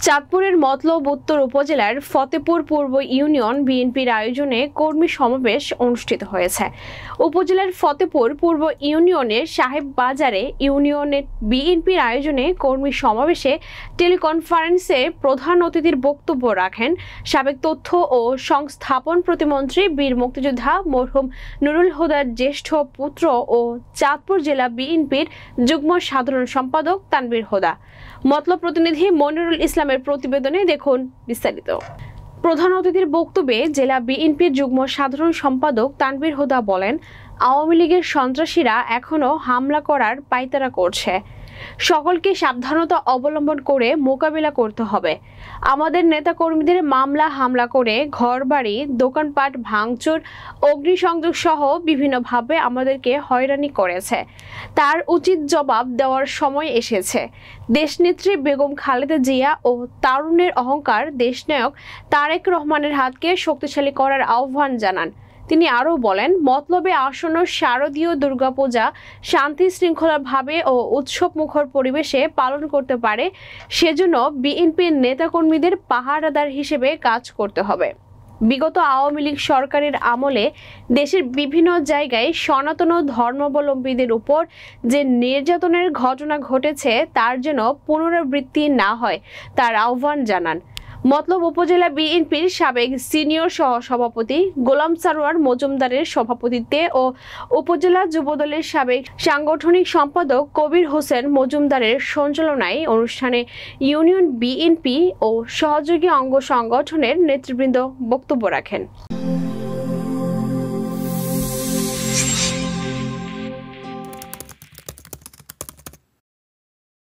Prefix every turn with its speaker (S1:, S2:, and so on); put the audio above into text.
S1: চাঁদপুরের মতলব উত্তর উপজেলার ফতেপুর পূর্ব ইউনিয়ন বিএনপির আয়োজনে কর্মী সমাবেশ অনুষ্ঠিত হয়েছে। উপজেলার ফতেপুর পূর্ব ইউনিয়নের সাহেব বাজারে ইউনিয়নের বিএনপির আয়োজনে কর্মী সমাবেশে টেলিকনফারেন্সে প্রধান অতিথির বক্তব্য রাখেন সাবেক তথ্য ও সংস্থাপন প্রতিমন্ত্রী বীর মুক্তিযোদ্ধা মরহুম নুরুল হুদার জ্যেষ্ঠ পুত্র ও চাঁদপুর জেলা বিএনপির যুগ্ম সাধারণ সম্পাদক তানভীর হুদা। মতলব প্রতিনিধি মনিরুল ইসলামের প্রতিবেদনে দেখুন বিস্তারিত। প্রধান অতিথির বক্তব্যে জেলা বিএনপির যুগ্ম সাধারণ সম্পাদক তানভীর হুদা বলেন, আওয়ামী লীগের সন্ত্রাসীরা এখনও হামলা করার পায়তারা করছে। সকলকে সাবধানতা অবলম্বন করে মোকাবিলা করতে হবে। আমাদের নেতাকর্মীদের মামলা হামলা করে ঘরবাড়ি, দোকানপাট ভাঙচুর, অগ্নিসংযোগ সহ বিভিন্নভাবে আমাদেরকে হয়রানি করেছে। তার উচিত জবাব দেওয়ার সময় এসেছে। দেশনেত্রী বেগম খালেদা জিয়া ও তারুণের অহংকার দেশনায়ক তারেক রহমানের হাতকে শক্তিশালী করার আহ্বান জানান। তিনি আরও বলেন, মতলবে আসন্ন শারদীয় দুর্গাপূজা শান্তি শৃঙ্খলাভাবে ও উৎসবমুখর পরিবেশে পালন করতে পারে, সেজন্য বিএনপির নেতাকর্মীদের পাহারাদার হিসেবে কাজ করতে হবে। বিগত আওয়ামী লীগ সরকারের আমলে দেশের বিভিন্ন জায়গায় সনাতন ধর্মাবলম্বীদের উপর যে নির্যাতনের ঘটনা ঘটেছে তার যেন পুনরাবৃত্তি না হয় তার আহ্বান জানান। মতলব উপজেলা বিএনপির সাবেক সিনিয়র সহ-সভাপতি গোলাম সারোয়ার মজুমদারের সভাপতিত্বে ও উপজেলা যুবদলের সাবেক সাংগঠনিক সম্পাদক কবির হোসেন মজুমদারের সঞ্চালনায় অনুষ্ঠানে ইউনিয়ন বিএনপি ও সহযোগী অঙ্গ সংগঠনের নেতৃবৃন্দ বক্তব্য রাখেন।